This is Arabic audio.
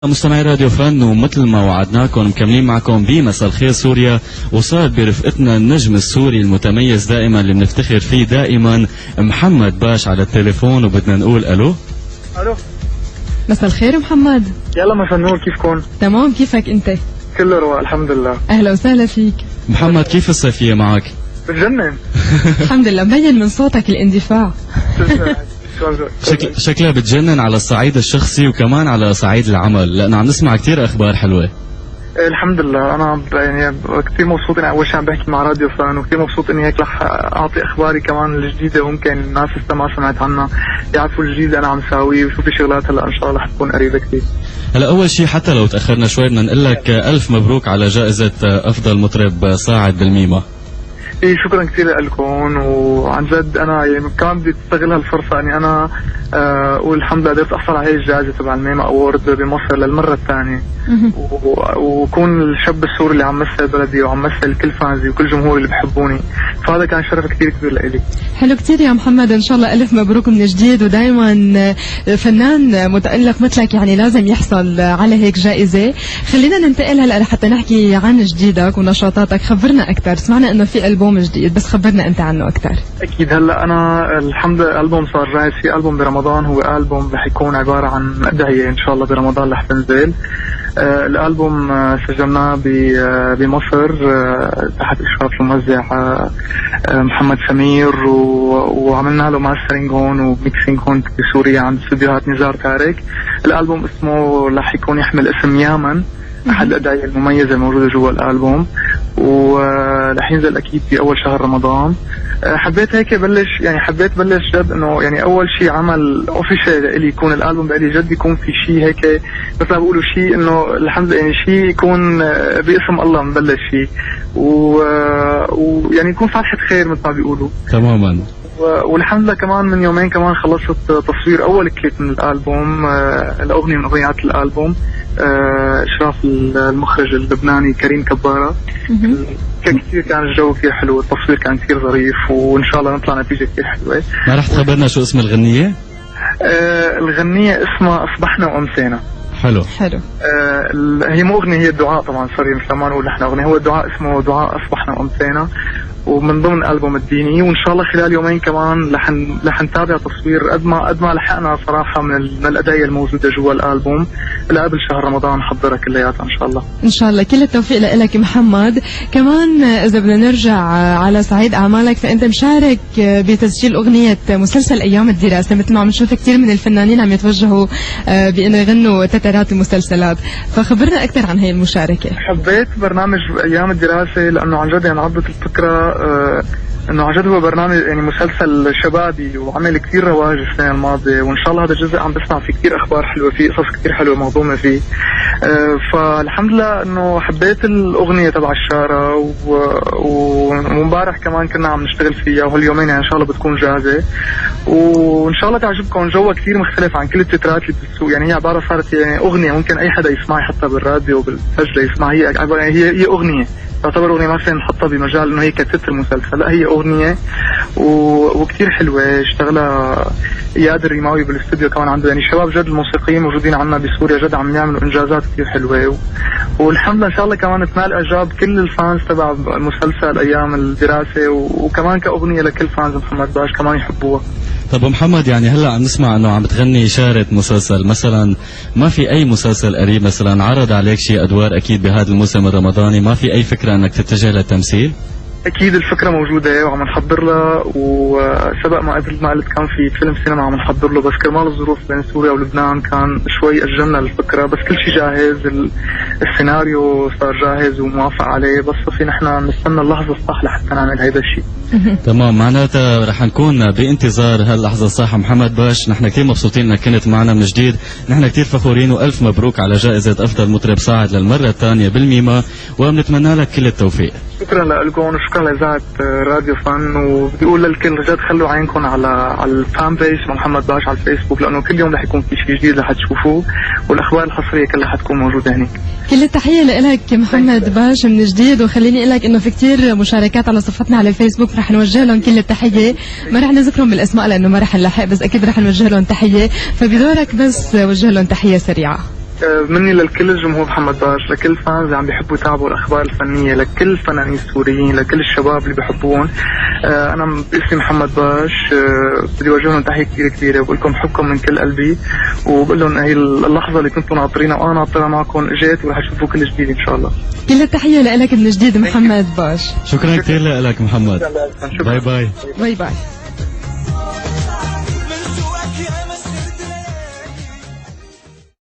مستمعي راديو فن، ومثل ما وعدناكم مكملين معكم بمساء الخير سوريا، وصار برفقتنا النجم السوري المتميز دائما اللي بنفتخر فيه دائما محمد باش على التليفون، وبدنا نقول الو. الو، مساء الخير محمد. يلا مساء النور، كيفكم؟ تمام، كيفك انت؟ كله رواق الحمد لله. اهلا وسهلا فيك محمد، كيف الصيفية معك؟ بتجنن. الحمد لله، مبين من صوتك الاندفاع. شكلها بتجنن على الصعيد الشخصي وكمان على صعيد العمل، لأنه عم نسمع كتير أخبار حلوة. الحمد لله، انا يعني كثير مبسوط اني اول شيء عم بحكي مع راديو فن، وكثير مبسوط اني هيك رح اعطي اخباري كمان الجديده، وممكن الناس لسه ما سمعت عنها يعرفوا الجديد اللي انا عم ساويه، وشو في شغلات هلا ان شاء الله رح تكون قريبه كثير. هلا أول شيء حتى لو تأخرنا شوي بدنا نقول لك ألف مبروك على جائزة أفضل مطرب صاعد بالميمة. ايه، شكرا كثير لكم، وعن جد انا يعني كمان بدي استغل هالفرصه اني انا اقول الحمد لله قدرت احصل على هي الجائزه تبع الميمة اوورد بمصر للمره الثانيه، وكون الشاب السوري اللي عم مثل بلدي وعم مثل كل فانزي وكل جمهوري اللي بحبوني، فهذا كان شرف كثير كبير لإلي. حلو كثير يا محمد، ان شاء الله الف مبروك من جديد، ودائما فنان متألق مثلك يعني لازم يحصل على هيك جائزه. خلينا ننتقل هلا لحتى نحكي عن جديدك ونشاطاتك، خبرنا اكثر. سمعنا انه في البوم جديد، بس خبرنا انت عنه اكثر. اكيد، هلا انا الحمد لله الالبوم صار جاهز، في البوم برمضان، هو البوم رح يكون عباره عن ادعيه ان شاء الله برمضان رح تنزل. الالبوم سجلناه بمصر تحت اشراف الموزع محمد سمير، وعملنا له ماسترينج هون وميكسينج هون بسوريا عند استديوهات نزار تارك. الالبوم اسمه رح يكون يحمل اسم يامن، احد الادعيه المميزه الموجوده جوا الالبوم، ورح ينزل اكيد في اول شهر رمضان. حبيت هيك حبيت بلش جد انه يعني اول شيء عمل اوفيشال لإلي يكون الالبوم بقالي جد يكون في شيء هيك مثل ما بيقولوا شيء انه الحمد لله يعني شيء يكون باسم الله مبلش فيه، ويعني يكون فاتحة خير مثل ما بيقولوا تماما. والحمد لله كمان من يومين كمان خلصت تصوير اول كليب من الالبوم، الاغنيه من اغنيات الالبوم، اشراف المخرج اللبناني كريم كبارة. كثير كان الجو كثير حلو، التصوير كان كثير ظريف، وان شاء الله نطلع نتيجه كثير حلوه. ما رح تخبرنا شو اسم الغنيه؟ الغنيه اسمها اصبحنا وامسينا. حلو. هي مو اغنيه، هي الدعاء طبعا، سوري مثل ما نقول نحن اغنيه، هو الدعاء اسمه دعاء اصبحنا وامسينا، ومن ضمن الالبوم الديني. وان شاء الله خلال يومين كمان رح نتابع تصوير قد ما لحقنا صراحه من الادعيه الموجوده جوا الالبوم قبل شهر رمضان نحضرها كلياتها ان شاء الله. ان شاء الله كل التوفيق لك محمد. كمان اذا بدنا نرجع على صعيد اعمالك، فانت مشارك بتسجيل اغنيه مسلسل ايام الدراسه، مثل ما عم نشوف كثير من الفنانين عم يتوجهوا بانه يغنوا تترات المسلسلات، فخبرنا اكثر عن هي المشاركه. حبيت برنامج ايام الدراسه لانه عن جد يعني عضت الفكره انه عن جد هو برنامج يعني مسلسل شبابي وعمل كثير رواج السنه الماضيه، وان شاء الله هذا الجزء عم بسمع فيه كثير اخبار حلوه، فيه قصص كثير حلوه موضوعه فيه. فالحمد لله انه حبيت الاغنيه تبع الشارة، ومبارح كمان كنا عم نشتغل فيها، وهاليومين يعني ان شاء الله بتكون جاهزه، وان شاء الله تعجبكم. جوها كثير مختلف عن كل التترات اللي بتسوق، يعني هي عباره صارت يعني اغنيه ممكن اي حدا يسمعها حتى بالراديو وبالسجله يسمعها، هي عباره هي اغنيه، تعتبر اغنيه ما فينا نحطها بمجال انه هي كتتر مسلسل، لا هي اغنيه وكثير حلوه. اشتغلها اياد الريماوي بالاستوديو كمان عنده، يعني شباب جد الموسيقيين موجودين عندنا بسوريا جد عم يعملوا انجازات كثير حلوه، والحمد لله ان شاء الله كمان تنال اعجاب كل الفانز تبع مسلسل ايام الدراسه، وكمان كاغنيه لكل فانز محمد باش كمان يحبوها. طب محمد، يعني هلا عم نسمع انه عم بتغني شارة مسلسل، مثلا ما في اي مسلسل قريب مثلا عرض عليك شيء ادوار اكيد بهذا الموسم الرمضاني؟ ما في اي فكره انك تتجه للتمثيل؟ اكيد الفكره موجوده وعم نحضر لها، وسبق ما قلت كان في فيلم سينما عم نحضر له، بس كرمال الظروف بين سوريا ولبنان كان شوي اجلنا الفكره، بس كل شيء جاهز، السيناريو صار جاهز وموافق عليه، بس في نحن نستنى اللحظه الصح لحتى نعمل هيدا الشيء. تمام، معناتها رح نكون بانتظار هاللحظه الصح. محمد باش، نحن كثير مبسوطين انك كنت معنا من جديد، نحن كثير فخورين، والف مبروك على جائزه افضل مطرب صاعد للمره الثانيه بالميمة، وبنتمنى لك كل التوفيق. شكرا لكم وشكرا لاذاعه راديو فن، وبدي اقول للكل جد خلوا عينكم على الفان بيج محمد باش على الفيسبوك، لانه كل يوم رح يكون في شيء جديد رح تشوفوه، والاخبار الحصريه كلها حتكون موجوده هناك. كل التحيه لك محمد باش من جديد، وخليني اقول لك انه في كثير مشاركات على صفحتنا على الفيسبوك، رح نوجه لهم كل التحيه، ما رح نذكرهم بالاسماء لانه ما رح نلحق، بس اكيد رح نوجه لهم تحيه، فبدورك بس وجه لهم تحيه سريعه. مني للكل الجمهور محمد باش، لكل فانز عم بيحبوا يتابعوا الاخبار الفنيه، لكل الفنانين السوريين، لكل الشباب اللي بيحبون. انا باسمي محمد باش بدي اوجه لهم تحيه كثير كبيره، وبقول لكم بحبكم من كل قلبي، وبقول لهم هي اللحظه اللي كنتوا ناطرينها وانا ناطرها معكم اجت، ورح تشوفوا كل جديد ان شاء الله. كل التحيه لك من جديد محمد باش. شكرا كثير لك محمد. باي باي. باي باي.